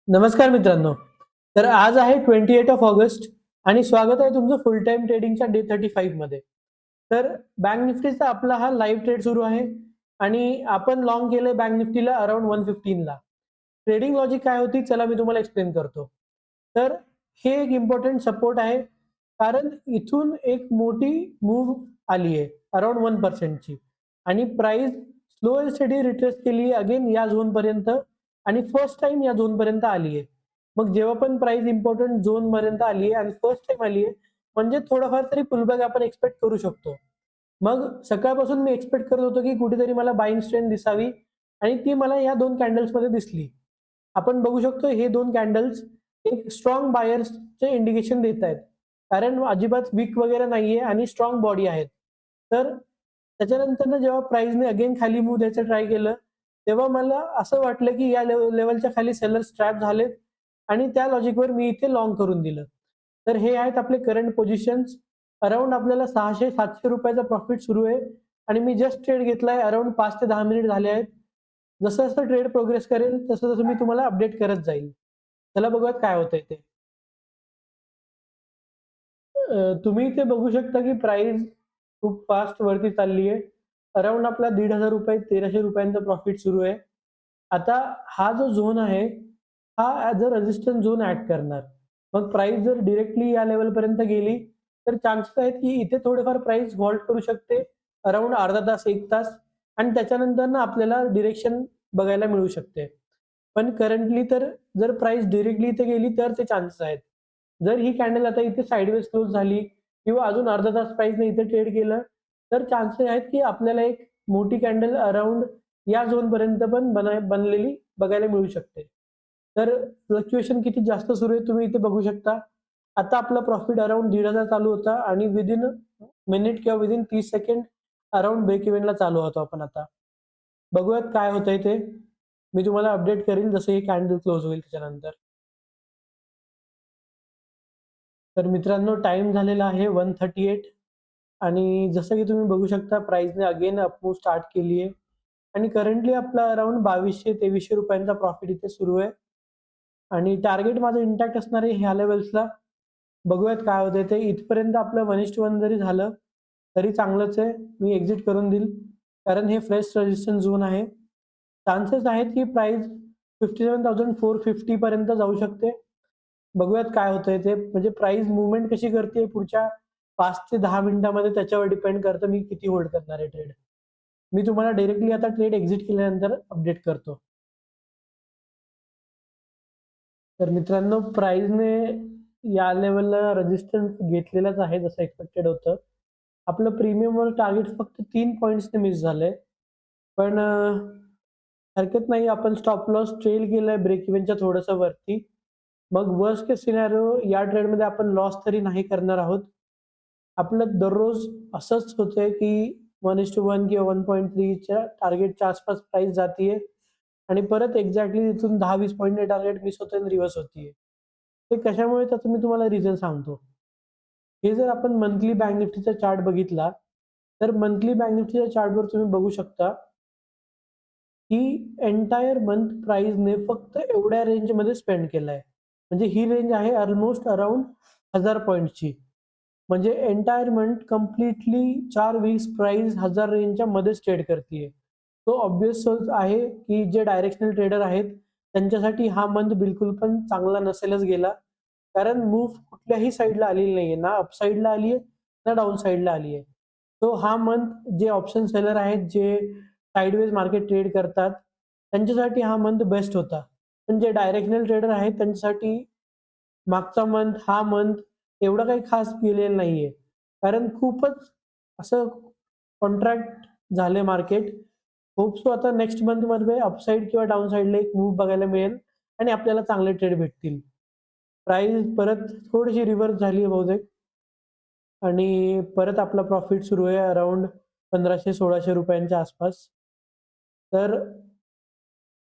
नमस्कार मित्रांनो. तर आज आहे 28 ऑगस्ट आणि स्वागत आहे तुमचं फुल टाईम ट्रेडिंगच्या डे 35 मध्ये. तर बँक निफ्टीचा आपला हा लाईव्ह ट्रेड सुरू आहे आणि आपण लाँग केलंय बँक निफ्टीला अराउंड 115 ला. ट्रेडिंग लॉजिक काय होती चला मी तुम्हाला एक्सप्लेन करतो. तर हे एक इम्पोर्टंट सपोर्ट आहे कारण इथून एक मोठी मूव्ह आली आहे अराउंड 1% ची आणि price slow and steady retrace केली अगेन या झोन पर्यंत आणि फर्स्ट टाइम या झोन पर्यंत आली आहे. मग जेव्हा पण प्राइस इम्पॉर्टंट झोन पर्यंत आली आहे आणि फर्स्ट टाइम आली आहे म्हणजे थोडंफार तरी पुलबॅक आपण एक्सपेक्ट करू शकतो. मग सकाळपासून मी एक्सपेक्ट करत होतो की कुठेतरी मला बाइंग स्ट्रेंथ दिसावी आणि ती मला या दोन कॅन्डल्स मध्ये दिसली. आपण बघू शकतो हे दोन कॅन्डल्स एक स्ट्रॉंग बायर्सचे इंडिकेशन देत आहेत कारण अजिबात वीक वगैरे नाहीये आणि स्ट्रॉंग बॉडी आहेत. तर त्याच्यानंतर जेव्हा प्राइसने अगेन खाली मूव्ह द्यायचं ट्राय केलं तेव्हा मला असं वाटलं की या लेवलच्या खाली सेलर्स ट्रॅप झालेत आणि त्या लॉजिकवर मी इथे लॉंग करून दिलं. तर हे आहेत आपले करंट पोझिशन्स. अराउंड आपल्याला 600-700 रुपयाचा प्रॉफिट सुरू आहे आणि मी जस्ट ट्रेड घेतलाय अराउंड 5 ते 10 मिनिट झाले आहेत. जसं जसं ट्रेड प्रोग्रेस करेल तसं तसं मी तुम्हाला अपडेट करत जाईल. चला बघूयात काय होतंय ते. तुम्ही इथे बघू शकता की प्राइस खूप फास्ट वरती चालली आहे. अराउंड आपला ₹1,500 ₹1,300 प्रॉफिट सुरू आहे. आता हा जो झोन आहे, हा as a resistance zone act करणार. मग प्राइस जर डायरेक्टली या लेव्हलपर्यंत गेली, तर चान्सेस आहेत की इथे थोडेफार प्राइस व्हॉल्ट करू शकते. अराउंड अर्धा तास, 1 तास आणि त्याच्यानंतर ना आपल्याला डिरेक्शन बघायला मिळू शकते. पण करंटली तर जर प्राइस डायरेक्टली इथे गेली तर ते चान्सेस आहेत. जर ही कॅन्डल आता इथे साइडवेज क्लोज झाली किंवा अजून अर्धा तास प्राइसने इथे ट्रेड केलं, तर चान्सेस आहेत की आपल्याला एक मोठी कॅन्डल अराउंड या झोनपर्यंत पण बनलेली बघायला मिळू शकते. तर फ्लक्च्युएशन किती जास्त सुरू आहे तुम्ही इथे बघू शकता. आता आपला प्रॉफिट अराउंड 1,500 चालू होता आणि विदिन मिनिट किंवा विदिन 30 सेकंड अराउंड ब्रेक इव्हनला चालू होतो आपण आता. बघूयात काय होतंय ते. मी तुम्हाला अपडेट करीन जसं ही कॅन्डल क्लोज होईल त्याच्यानंतर. तर मित्रांनो टाईम झालेला आहे 1:38 आणि जसं की तुम्ही बघू शकता प्राइसने अगेन अप स्टार्ट केली आहे आणि करंटली आपला अराउंड 2200-2300 रुपयांचा प्रॉफिट इथे सुरू आहे आणि टार्गेट माझं इंटॅक्ट असणार आहे ह्या लेव्हल्सला. बघूयात काय होतंय ते. इथपर्यंत आपलं 1:1 जरी झालं, तरी चांगलंच आहे. मी एक्झिट करून देईल. कारण हे फ्रेश रेझिस्टन्स झोन आहे. चान्सेस आहेत की प्राइस 57,450 पर्यंत जाऊ शकते. बघूयात काय होतंय ते. म्हणजे प्राइस मूव्हमेंट कशी करते पुढच्या 5 ते 10 मिनिटांमध्ये त्याच्यावर डिपेंड करतं मी किती होल्ड करणार आहे ट्रेड. मी तुम्हाला डायरेक्टली आता ट्रेड एक्झिट केल्यानंतर अपडेट करतो. तर मित्रांनो प्राइसने या लेव्हलला रेझिस्टन्स घेतलेलाच आहे जसं एक्सपेक्टेड होतं. आपलं प्रीमियमवर टार्गेट फक्त 3 पॉइंट्सने मिस झालंय. पण हरकत नाही आपण स्टॉप लॉस ट्रेल केलाय ब्रेक इव्हनच्या थोडंसं वरती. मग वर्स्ट केस सिनारिओ या ट्रेडमध्ये आपण लॉस तरी नाही करणार आहोत. आपलं दररोज असंच होतंय की 1:1 किंवा 1.3 च्या टार्गेटच्या आसपास प्राइस जातीये आणि परत एक्झॅक्टली तिथून 10-20 पॉइंटने टार्गेट मिस होतंय आणि रिव्हर्स होतीये. ते कशामुळे त्याचं मी तुम्हाला रिझन सांगतो. हे जर आपण मंथली बँक निफ्टीचा चार्ट बघितला, तर मंथली बँक निफ्टीच्या चार्टवर तुम्ही बघू शकता की एंटायर मंथ प्राइसने फक्त एवढ्या रेंजमध्ये स्पेंड केलाय. म्हणजे ही रेंज आहे अल्मोस्ट अराउंड 1000 पॉइंट्सची. म्हणजे entire month completely 4 weeks price 1000 रेंजच्या मध्येच ट्रेड करतीये. तो ऑब्व्हियस आहे की जे डायरेक्शनल ट्रेडर आहेत, त्यांच्यासाठी हा मंथ बिलकुल पण चांगला नसेलच गेला. कारण मूव्ह कुठल्याही साइडला आलेली नाहीये. ना अप साइडला आली आहे, ना डाउन साइडला आली आहे. तो हा मंथ जे ऑप्शन सेलर आहेत, जे साइडवेज मार्केट ट्रेड करतात, त्यांच्यासाठी हा मंथ बेस्ट होता. पण जे डायरेक्शनल ट्रेडर आहेत त्यांच्यासाठी मागचा मंथ, हा मंथ एवढं काही खास गेलेलं नाहीये. कारण खूपच असं कॉन्ट्रॅक्ट झाले मार्केट. होप सो आता नेक्स्ट मंथमध्ये अपसाइड किंवा डाउन साइडला एक मूव्ह बघायला मिळेल आणि आपल्याला चांगले ट्रेड भेटतील. प्राइस परत थोडीशी रिव्हर्स झाली आहे बहुतेक आणि परत आपला प्रॉफिट सुरू आहे अराउंड 1500-1600 रुपयांच्या आसपास. तर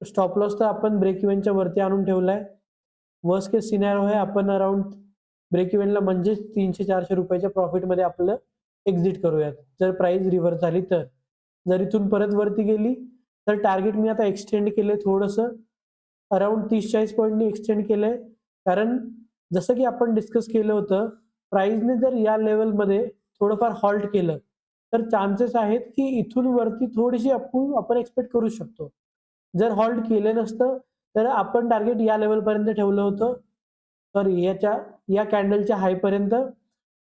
स्टॉप लॉस तर आपण ब्रेक इव्हनच्या वरती आणून ठेवलाय. वर्स्ट केस सिनारिओ आहे आपण अराउंड ब्रेक इव्हनला म्हणजेच 300-400 रुपयाच्या प्रॉफिटमध्ये आपलं एक्झिट करूयात. जर प्राइस रिव्हर्स झाली तर. जर इथून परत वरती गेली तर टार्गेट मी आता एक्सटेंड केलंय थोडंसं अराउंड 30-40 पॉईंटनी एक्सटेंड केलंय. कारण जसं की आपण डिस्कस केलं होतं, प्राईसने जर या लेव्हलमध्ये थोडंफार हॉल्ट केलं, तर चान्सेस आहेत की इथून वरती थोडीशी आपण एक्सपेक्ट करू शकतो. जर हॉल्ट केलं नसतं, तर आपण टार्गेट या लेव्हलपर्यंत ठेवलं होतं. सॉरी या कॅन्डलच्या हायपर्यंत.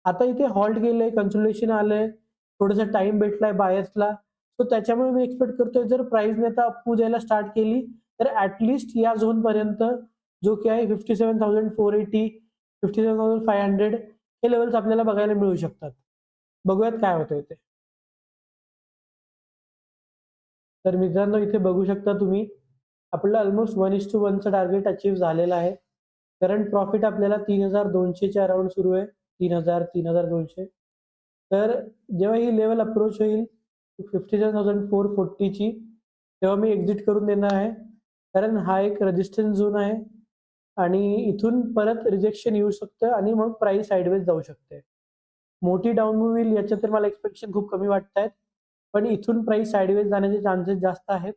आता इथे हॉल्ट केलंय, कन्सोलिडेशन आलंय, थोडासा टाईम भेटलाय बायर्सला. सो त्याच्यामुळे मी एक्सपेक्ट करतोय जर प्राईसने आता जायला स्टार्ट केली, तर ॲट लीस्ट या झोनपर्यंत जो की आहे 57,480, 57,500 हे लेव्हल्स आपल्याला बघायला मिळू शकतात. बघूयात काय होतंय ते. तर मित्रांनो इथे बघू शकता तुम्ही, आपलं अल्मोस्ट 1:1 चं टार्गेट अचीव्ह झालेलं आहे. करंट प्रॉफिट आपल्याला 3,200 च्या अराउंड सुरू आहे. 3,000, 3,200. तर जेव्हा ही लेव्हल अप्रोच होईल 57,440 ची, तेव्हा मी एक्झिट करून देणार आहे. कारण हा एक रेझिस्टन्स झोन आहे आणि इथून परत रिजेक्शन येऊ शकतं आणि मग प्राईस साइडवेज जाऊ शकते. मोठी डाउन मूव्ह येईल याचे तर मला एक्सपेक्टेशन खूप कमी वाटतायत. पण इथून प्राईस साइडवेज जाण्याचे चान्सेस जास्त आहेत.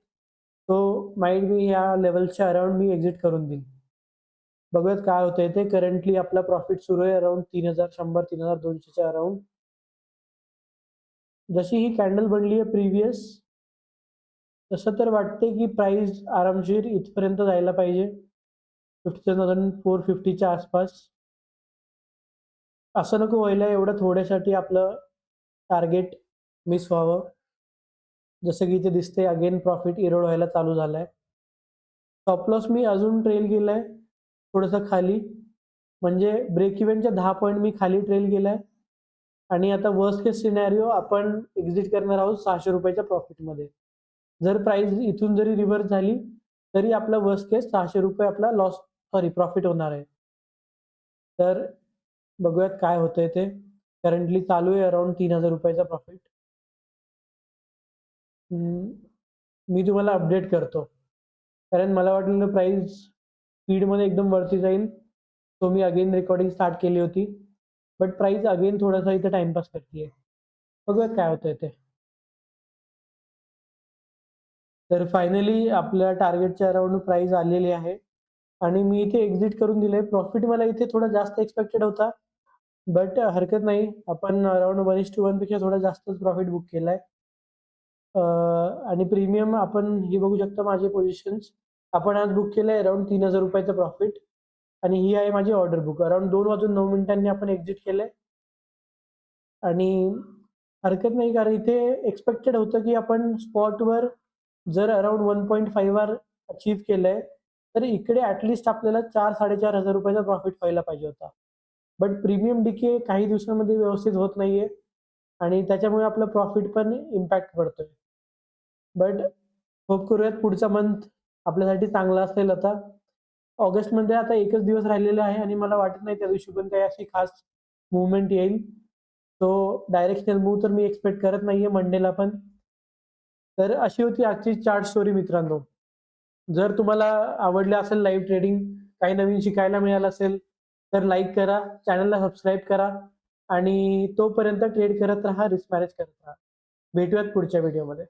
सो माईट बी या लेव्हलच्या अराउंड मी एक्झिट करून देईन. बघूयात काय होतंय ते. करंटली आपला प्रॉफिट सुरू आहे अराउंड 3,100, 3,200 च्या अराउंड. जशी ही कॅन्डल बनली आहे प्रिव्हियस, तसं तर वाटतंय की प्राईस आरामशीर इथपर्यंत जायला पाहिजे. 57,450 च्या आसपास. असं नको व्हायला एवढं थोड्यासाठी आपलं टार्गेट मिस व्हावं. जसं की इथे दिसतंय अगेन प्रॉफिट इरोड व्हायला चालू झालाय. स्टॉप लॉस मी अजून ट्रेल केलाय थोडंसं खाली. म्हणजे ब्रेक इव्हनच्या 10 पॉइंट मी खाली ट्रेल केलाय आणि आता वर्स्ट केस सिनेरिओ आपण एक्झिट करणार आहोत ₹600 च्या प्रॉफिटमध्ये. जर प्राईस इथून जरी रिव्हर्स झाली, तरी आपला वर्स्ट केस ₹600 आपला प्रॉफिट होणार आहे. तर बघूयात काय होतंय ते. करंटली चालू आहे अराउंड ₹3,000 चा प्रॉफिट. मी तुम्हाला अपडेट करतो. कारण मला वाटलेलं प्राईस स्पीडमध्ये एकदम वरती जाईल. So me again recording start केली होती. बट प्राईस अगेन थोडासा इथे टाईमपास करतीये. बघूयात काय होतंय ते. तर फायनली आपल्या टार्गेटच्या अराउंड प्राईस आलेली आहे आणि मी इथे एक्झिट करून दिलंय. प्रॉफिट मला इथे थोडा जास्त एक्सपेक्टेड होता. बट हरकत नाही. आपण अराउंड 1:1 पेक्षा थोडा जास्तच प्रॉफिट बुक केलाय. आणि प्रीमियम आपण हे बघू शकता माझे पोझिशन्स. आपण आज बुक केलंय अराउंड ₹3,000 चं प्रॉफिट आणि ही आहे माझी ऑर्डर बुक. अराउंड 2:09 आपण एक्झिट केलंय आणि हरकत नाही कारण इथे एक्सपेक्टेड होतं की आपण स्पॉटवर जर अराउंड 1.5 आर अचीव्ह केलंय, तर इकडे ॲट लीस्ट आपल्याला ₹4,000-4,500 चा प्रॉफिट व्हायला पाहिजे होता. बट प्रीमियम डिके काही दिवसांमध्ये व्यवस्थित होत नाहीये आणि त्याच्यामुळे आपलं प्रॉफिट पण इम्पॅक्ट पडतोय. बट होप करूयात पुढचा मंथ आपल्यासाठी चांगला असेल आता. ऑगस्टमध्ये आता एकच दिवस राहिलेला आहे आणि मला वाटत नाही त्या दिवशी पण काही अशी खास मूव्हमेंट येईल. सो डायरेक्शनल मूव्ह तर मी एक्सपेक्ट करत नाहीये मंडेला पण. तर अशी होती आजची चार्ट स्टोरी मित्रांनो. जर तुम्हाला आवडलं असेल लाईव्ह ट्रेडिंग, काही नवीन शिकायला मिळालं असेल, तर लाईक करा, चॅनलला सबस्क्राईब करा आणि तोपर्यंत ट्रेड करत राहा, रिस्क मॅनेज करत राहा. भेटूयात पुढच्या व्हिडिओमध्ये.